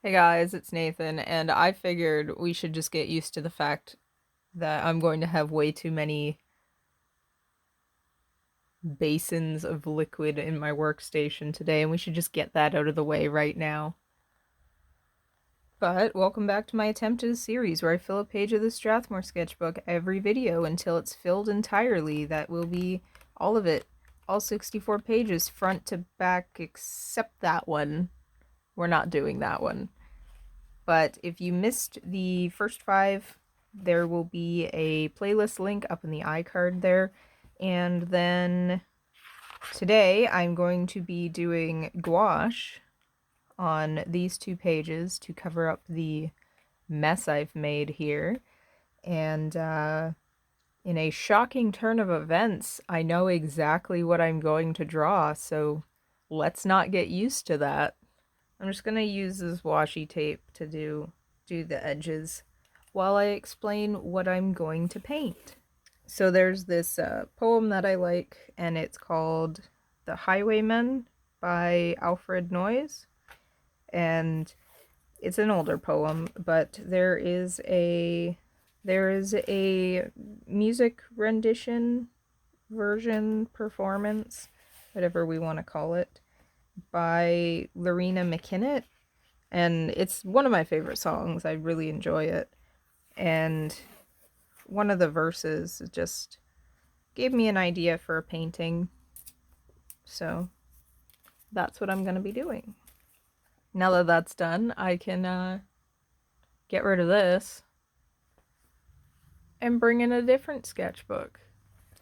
Hey guys, it's Nathan, and I figured we should just get used to the fact that I'm going to have way too many basins of liquid in my workstation today, and we should just get that out of the way right now. But welcome back to my attempt at a series where I fill a page of the Strathmore sketchbook every video until it's filled entirely. That will be all of it. All 64 pages, front to back, except that one. We're not doing that one. But if you missed the first 5, there will be a playlist link up in the iCard there. And then today I'm going to be doing gouache on these 2 pages to cover up the mess I've made here. And in a shocking turn of events, I know exactly what I'm going to draw, so let's not get used to that. I'm just gonna use this washi tape to do the edges while I explain what I'm going to paint. So there's this poem that I like, and it's called The Highwaymen by Alfred Noyes. And it's an older poem, but there is a music rendition, version, performance, whatever we want to call it, by Lorena McKinnett, and it's one of my favorite songs. I really enjoy it, and one of the verses just gave me an idea for a painting, so that's what I'm going to be doing. Now that that's done, I can get rid of this and bring in a different sketchbook.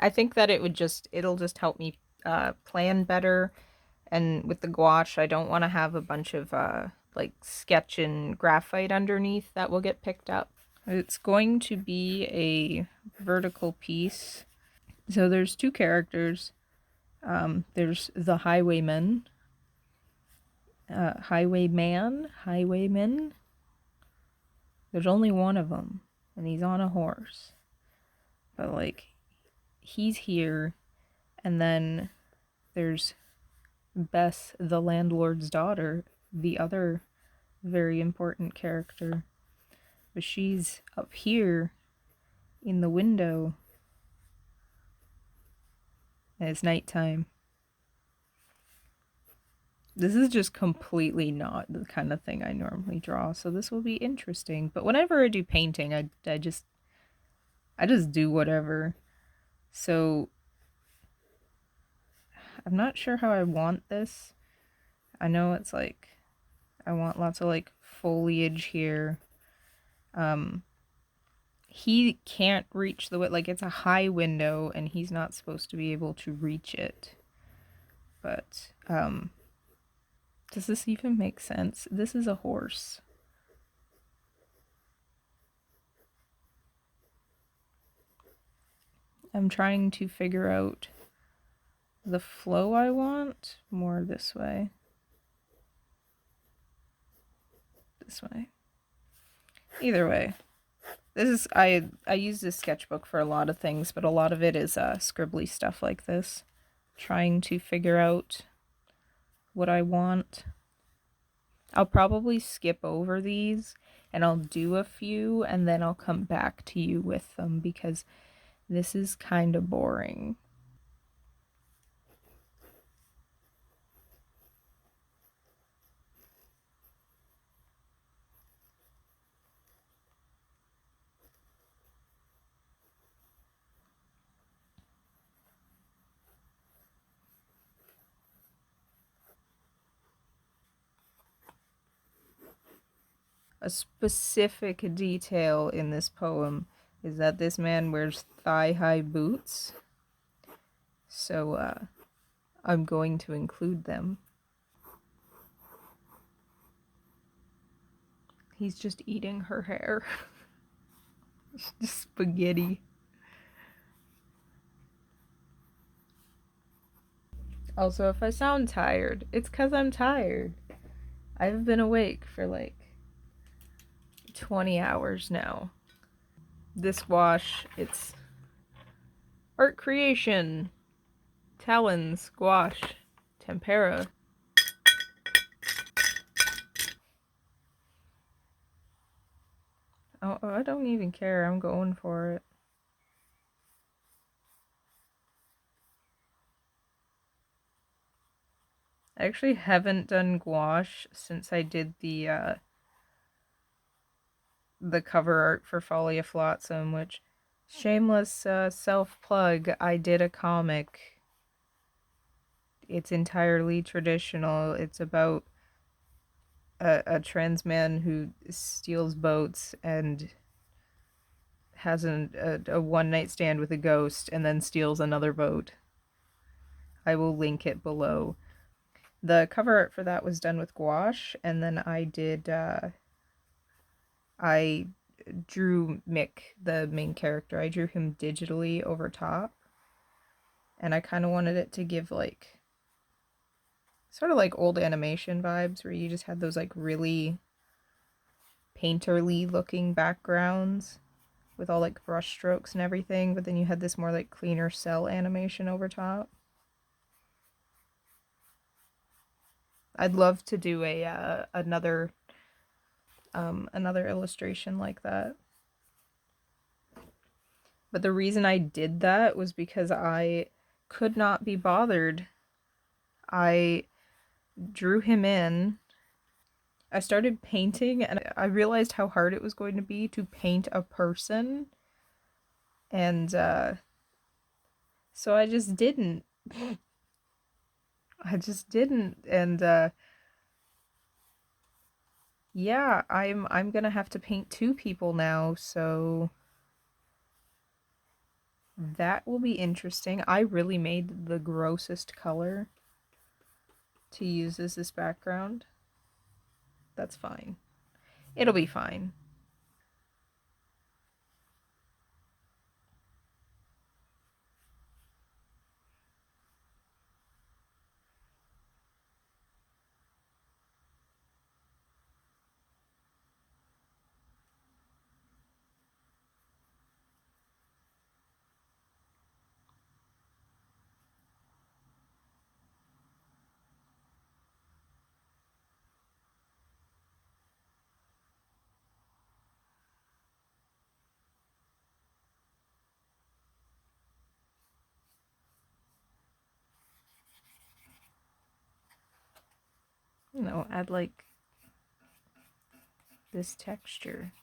I think that it'll just help me plan better. And with the gouache, I don't want to have a bunch of like sketch and graphite underneath that will get picked up. It's going to be a vertical piece. So there's 2 characters. There's the highwayman, highwayman. There's only one of them, and he's on a horse. But like, he's here, and then there's Bess, the landlord's daughter, the other very important character. But she's up here in the window, and it's nighttime. This is just completely not the kind of thing I normally draw, so this will be interesting. But whenever I do painting, I just do whatever. So I'm not sure how I want this. I know it's like I want lots of like foliage here. He can't reach the like, it's a high window and he's not supposed to be able to reach it. But does this even make sense? This is a horse. I'm trying to figure out the flow I want. More this way. This way. Either way. This is I use this sketchbook for a lot of things, but a lot of it is scribbly stuff like this. Trying to figure out what I want. I'll probably skip over these and I'll do a few and then I'll come back to you with them because this is kind of boring. A specific detail in this poem is that this man wears thigh-high boots. So I'm going to include them. He's just eating her hair. Just spaghetti. Also, if I sound tired, it's because I'm tired. I've been awake for like 20 hours now. This gouache, it's art creation, talons, gouache, tempera. Oh, I don't even care. I'm going for it. I actually haven't done gouache since I did the cover art for Folia Flotsam, which shameless self plug. I did a comic. It's entirely traditional. It's about a trans man who steals boats and has a one night stand with a ghost and then steals another boat. I will link it below. The cover art for that was done with gouache, and then I drew Mick, the main character. I drew him digitally over top, and I kind of wanted it to give like sort of like old animation vibes where you just had those like really painterly looking backgrounds with all like brush strokes and everything, but then you had this more like cleaner cell animation over top. I'd love to do a another illustration like that. But the reason I did that was because I could not be bothered. I drew him in. I started painting and I realized how hard it was going to be to paint a person. And so I just didn't. I just didn't. And yeah, I'm gonna have to paint two people now, so that will be interesting. I really made the grossest color to use as this background. That's fine. It'll be fine. Add like this texture.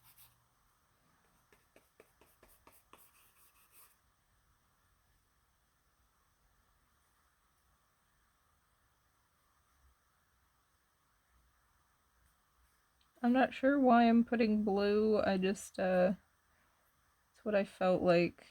I'm not sure why I'm putting blue. I just it's what I felt like.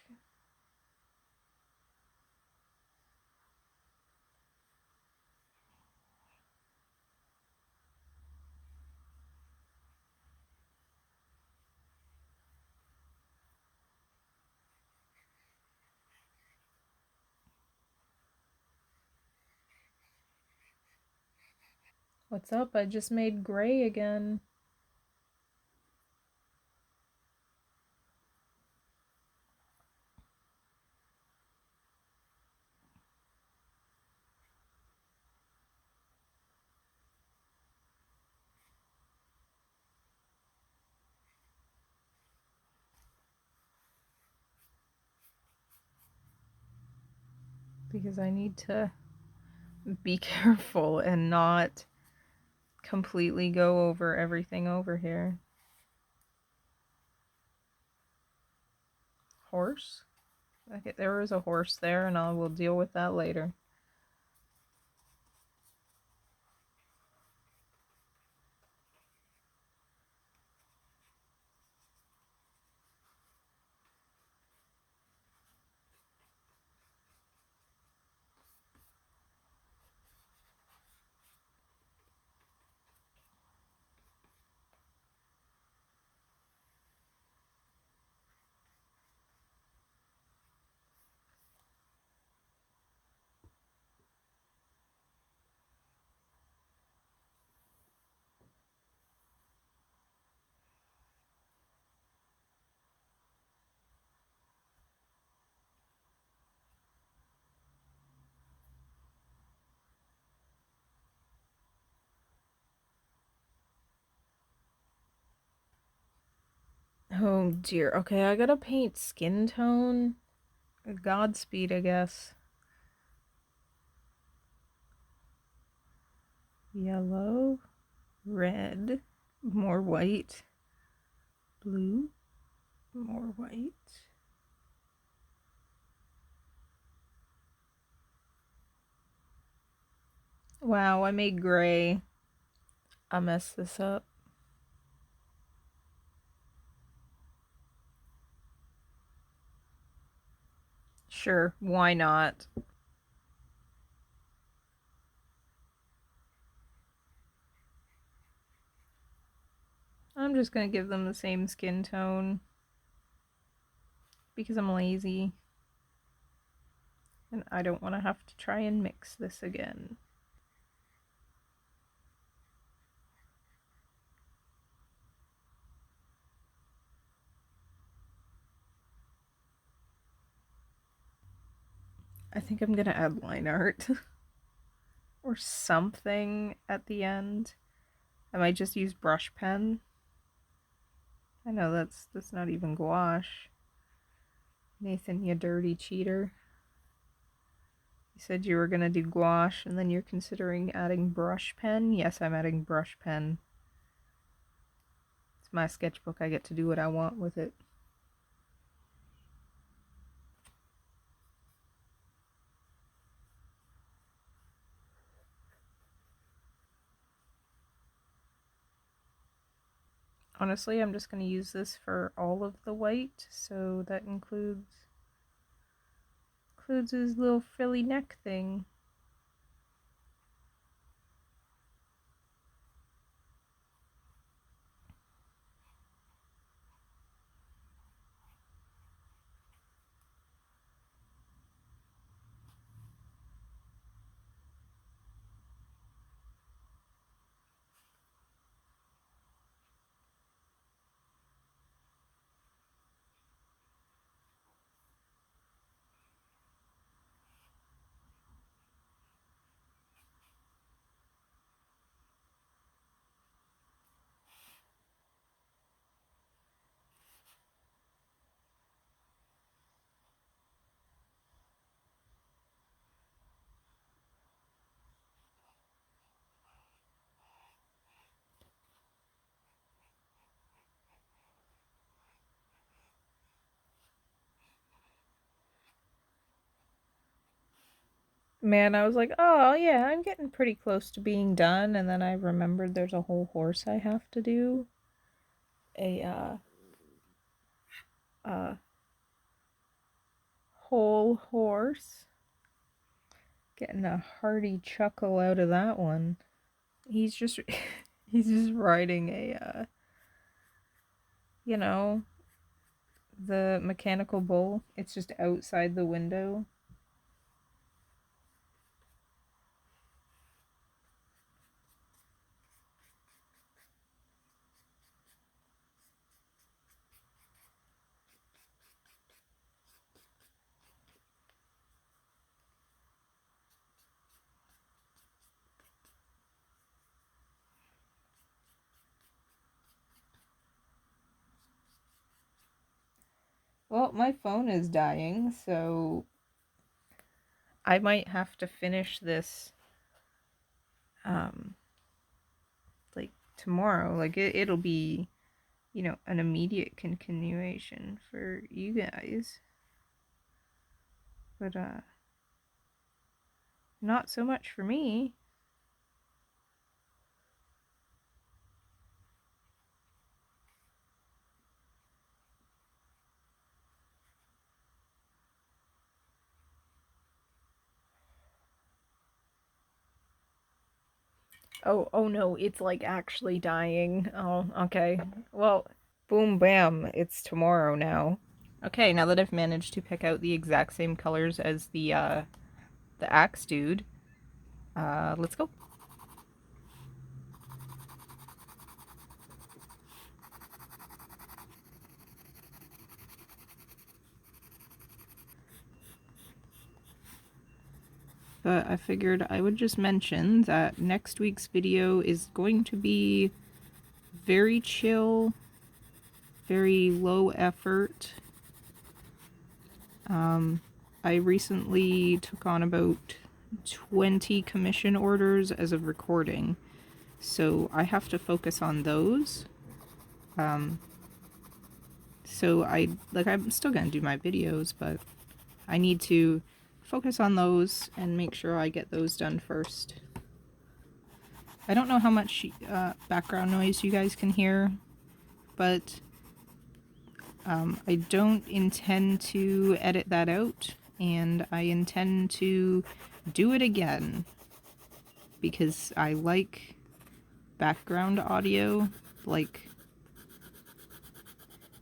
What's up? I just made gray again. Because I need to be careful and not completely go over everything over here. Horse? Okay, there was a horse there, and I will deal with that later. Oh dear. Okay, I gotta paint skin tone. Godspeed, I guess. Yellow, red, more white, blue, more white. Wow, I made gray. I messed this up. Sure, why not? I'm just gonna give them the same skin tone because I'm lazy and I don't want to have to try and mix this again. I think I'm gonna add line art or something at the end. I might just use brush pen. I know that's not even gouache. Nathan, you dirty cheater. You said you were gonna do gouache and then you're considering adding brush pen? Yes, I'm adding brush pen. It's my sketchbook. I get to do what I want with it. Honestly, I'm just going to use this for all of the white, so that includes his little frilly neck thing. Man, I was like, oh yeah, I'm getting pretty close to being done, and then I remembered there's a whole horse I have to do. A whole horse. Getting a hearty chuckle out of that one. He's just he's just riding you know, the mechanical bull. It's just outside the window. Well, my phone is dying, so I might have to finish this um like tomorrow. Like it'll be, an immediate continuation for you guys. But not so much for me. Oh no, it's like actually dying. Oh, okay. Well, boom bam, it's tomorrow now. Okay, now that I've managed to pick out the exact same colors as the axe dude, let's go. But I figured I would just mention that next week's video is going to be very chill. very low effort. I recently took on about 20 commission orders as of recording, so I have to focus on those. So I'm still gonna do my videos, but I need to focus on those and make sure I get those done first. I don't know how much background noise you guys can hear, but I don't intend to edit that out, and I intend to do it again because I like background audio, like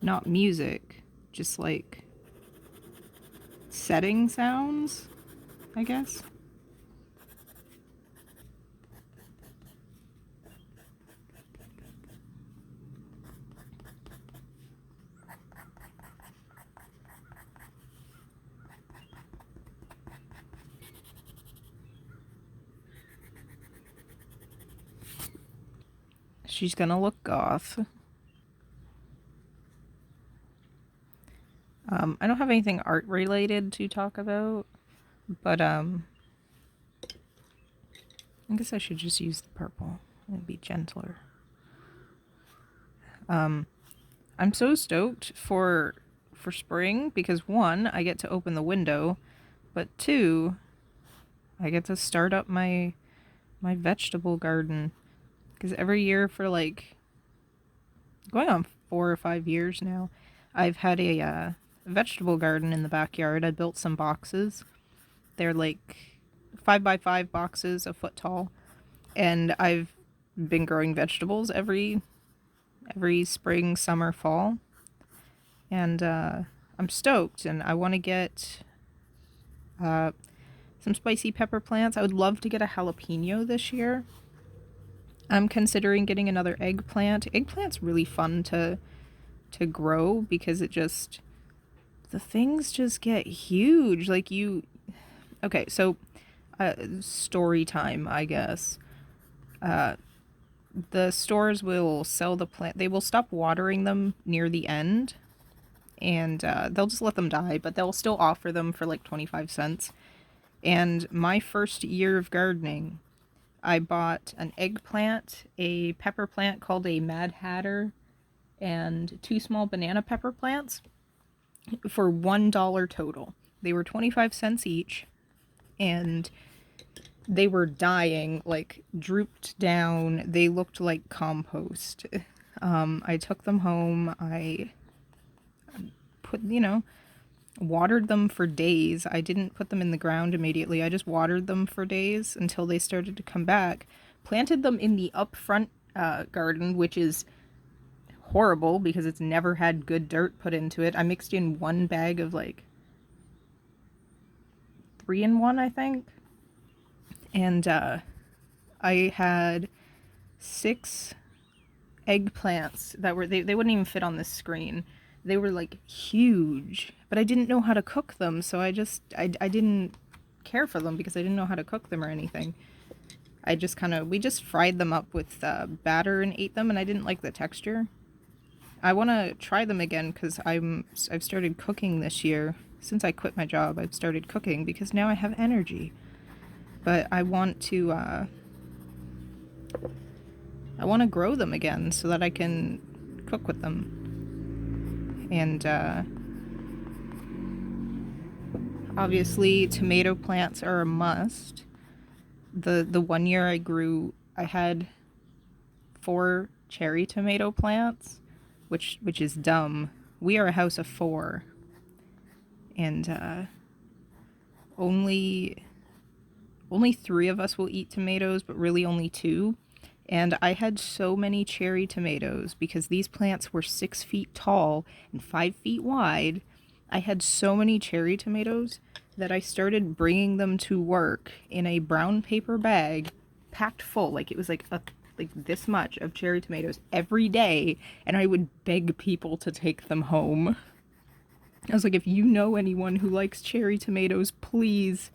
not music, just like setting sounds, I guess. She's gonna look goth. I don't have anything art related to talk about, but I guess I should just use the purple. It'd be gentler. I'm so stoked for spring because one, I get to open the window, but two, I get to start up my vegetable garden. Because every year for like going on 4 or 5 years now, I've had a vegetable garden in the backyard. I built some boxes. They're like 5x5 boxes, a foot tall, and I've been growing vegetables every spring, summer, fall, and I'm stoked. And I want to get some spicy pepper plants. I would love to get a jalapeno this year. I'm considering getting another eggplant. Eggplant's really fun to grow because the things just get huge. Like okay, so story time, I guess. The stores will sell the plant. They will stop watering them near the end, and they'll just let them die, but they'll still offer them for like 25 cents. And my first year of gardening, I bought an eggplant, a pepper plant called a Mad Hatter, and 2 small banana pepper plants for $1 total. They were 25 cents each, and they were dying, like drooped down. They looked like compost. I took them home. I put, watered them for days. I didn't put them in the ground immediately. I just watered them for days until they started to come back. Planted them in the up front garden, which is horrible because it's never had good dirt put into it. I mixed in 1 bag of like 3-in-1, I think. And I had 6 eggplants that were, they wouldn't even fit on this screen. They were like huge, but I didn't know how to cook them, so I didn't care for them because I didn't know how to cook them or anything. We just fried them up with batter and ate them, and I didn't like the texture. I want to try them again because I've started cooking this year. Since I quit my job, I've started cooking because now I have energy. But I want to grow them again so that I can cook with them. And obviously tomato plants are a must. The one year I had 4 cherry tomato plants, which is dumb. We are a house of 4, and only 3 of us will eat tomatoes, but really only 2. And I had so many cherry tomatoes because these plants were 6 feet tall and 5 feet wide. I had so many cherry tomatoes that I started bringing them to work in a brown paper bag packed full. Like it was like this much of cherry tomatoes every day, and I would beg people to take them home. I was like, if you know anyone who likes cherry tomatoes, please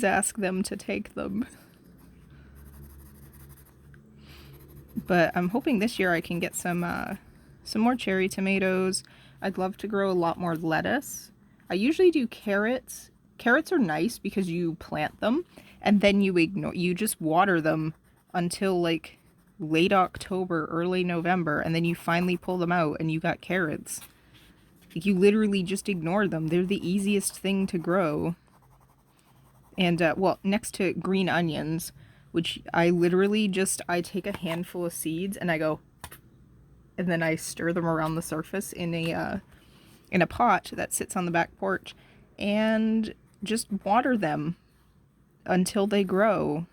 ask them to take them. But I'm hoping this year I can get some some more cherry tomatoes. I'd love to grow a lot more lettuce. I usually do carrots. Carrots are nice because you plant them and then you just water them until like late October, early November, and then you finally pull them out and you got carrots. Like, you literally just ignore them. They're the easiest thing to grow. And, well, next to green onions, which I literally just, I take a handful of seeds and I go, and then I stir them around the surface in a pot that sits on the back porch and just water them until they grow.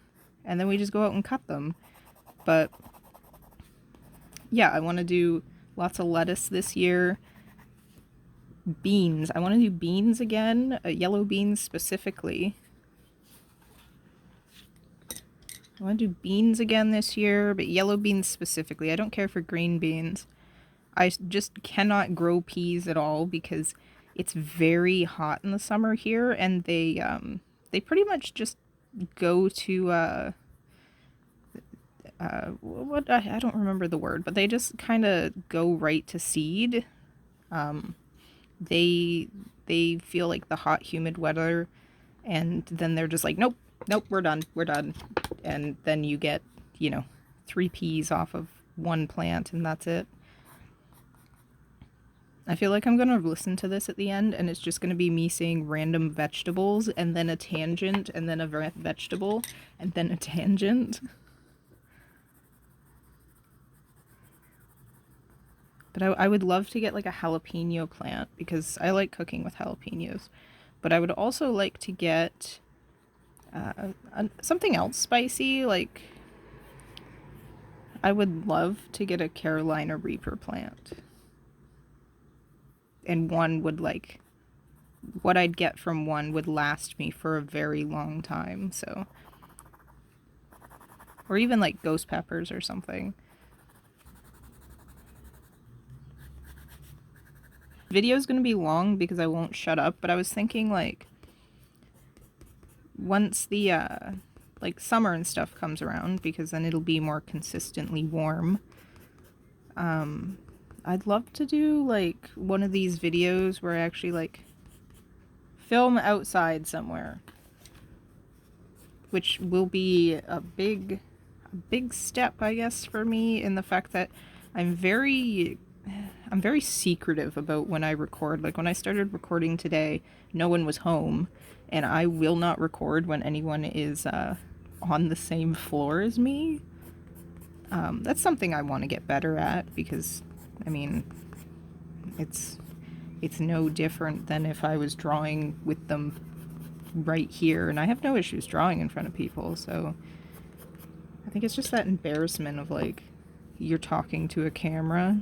And then we just go out and cut them. But yeah, I want to do lots of lettuce this year. Beans. I want to do beans again, yellow beans specifically. I want to do beans again this year, but yellow beans specifically. I don't care for green beans. I just cannot grow peas at all because it's very hot in the summer here, and they pretty much just go to what I don't remember the word, but they just kind of go right to seed. They feel like the hot, humid weather, and then they're just like, nope, we're done, and then you get, 3 peas off of one plant, and that's it. I feel like I'm going to listen to this at the end, and it's just going to be me saying random vegetables, and then a tangent, and then a vegetable, and then a tangent. But I would love to get like a jalapeno plant because I like cooking with jalapenos. But I would also like to get something else spicy. Like, I would love to get a Carolina Reaper plant. And one would like, what I'd get from one would last me for a very long time. So, or even like ghost peppers or something. Video's gonna be long because I won't shut up, but I was thinking like once the like summer and stuff comes around, because then it'll be more consistently warm, I'd love to do like one of these videos where I actually like film outside somewhere, which will be a big step, I guess, for me, in the fact that I'm very secretive about when I record. Like, when I started recording today, no one was home, and I will not record when anyone is on the same floor as me. That's something I want to get better at, because, I mean, it's no different than if I was drawing with them right here, and I have no issues drawing in front of people, so I think it's just that embarrassment of, like, you're talking to a camera.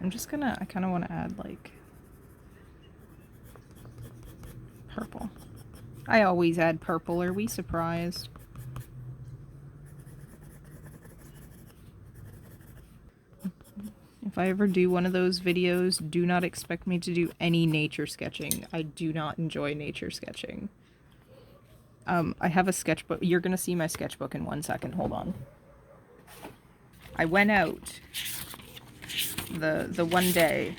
I kind of want to add, like, purple. I always add purple. Are we surprised? If I ever do one of those videos, do not expect me to do any nature sketching. I do not enjoy nature sketching. I have a sketchbook. You're going to see my sketchbook in 1 second. Hold on. I went out the one day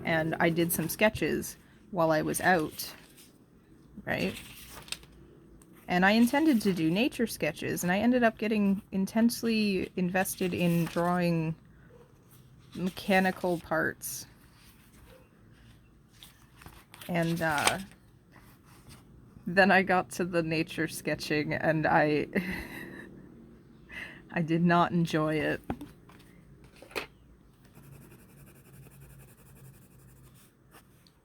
and I did some sketches while I was out, right? And I intended to do nature sketches, and I ended up getting intensely invested in drawing mechanical parts. And then I got to the nature sketching, and I did not enjoy it.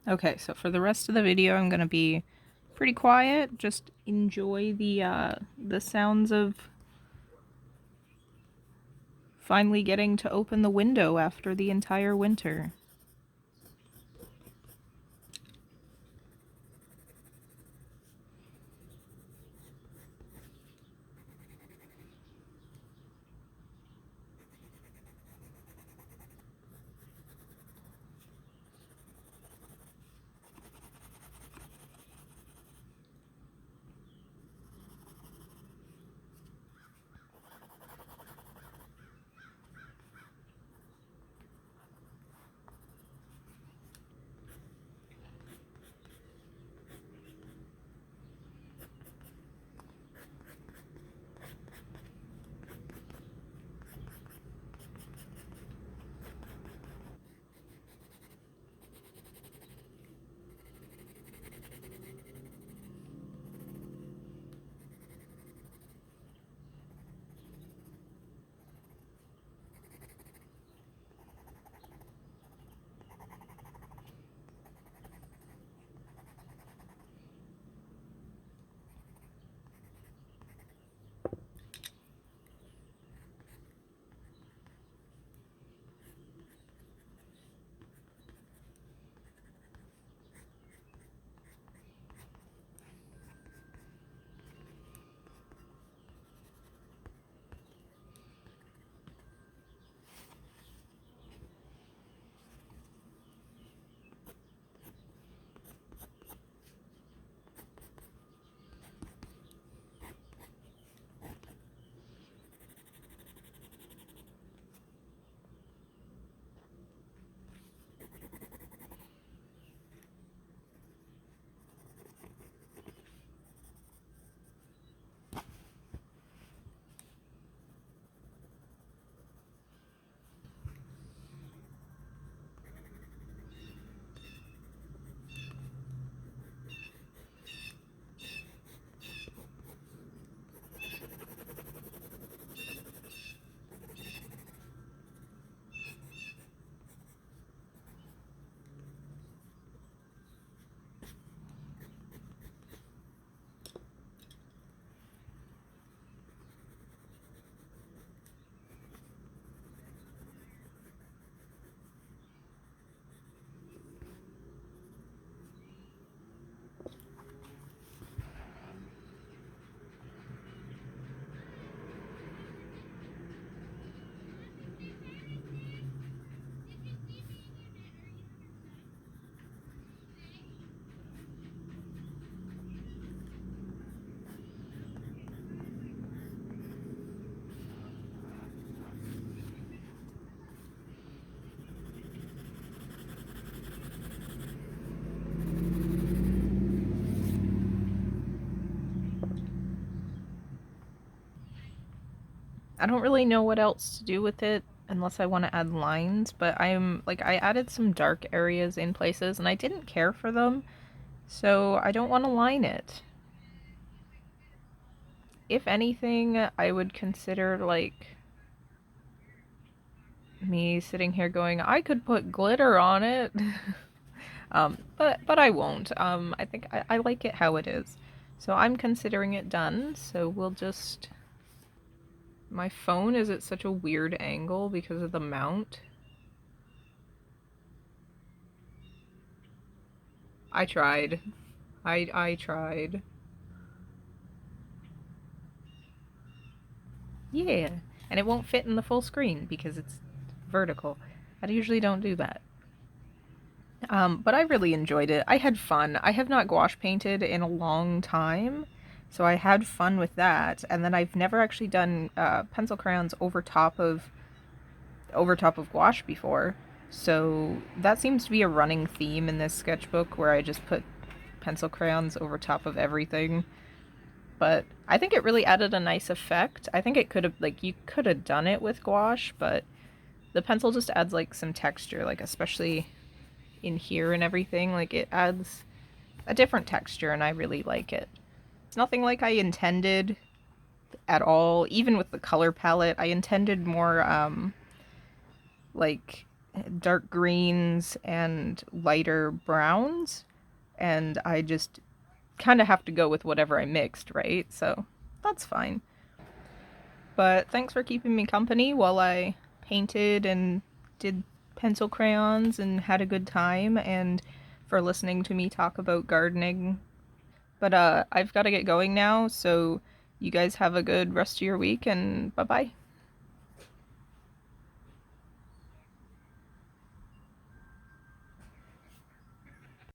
Okay, so for the rest of the video, I'm gonna be pretty quiet. Just enjoy the sounds of finally getting to open the window after the entire winter. I don't really know what else to do with it unless I want to add lines, but I added some dark areas in places and I didn't care for them, so I don't want to line it. If anything, I would consider like me sitting here going, I could put glitter on it. But I won't. I think I like it how it is. So I'm considering it done. So we'll just. My phone is at such a weird angle because of the mount. I tried. I tried. Yeah, and it won't fit in the full screen because it's vertical. I usually don't do that. But I really enjoyed it. I had fun. I have not gouache painted in a long time, so I had fun with that. And then I've never actually done pencil crayons over top of gouache before. So that seems to be a running theme in this sketchbook where I just put pencil crayons over top of everything. But I think it really added a nice effect. I think it could have like you could have done it with gouache, but the pencil just adds like some texture, like especially in here and everything. Like it adds a different texture and I really like it. It's nothing like I intended at all. Even with the color palette, I intended more like dark greens and lighter browns, and I just kind of have to go with whatever I mixed, right? So that's fine. But thanks for keeping me company while I painted and did pencil crayons and had a good time, and for listening to me talk about gardening. But I've got to get going now, so you guys have a good rest of your week, and bye bye.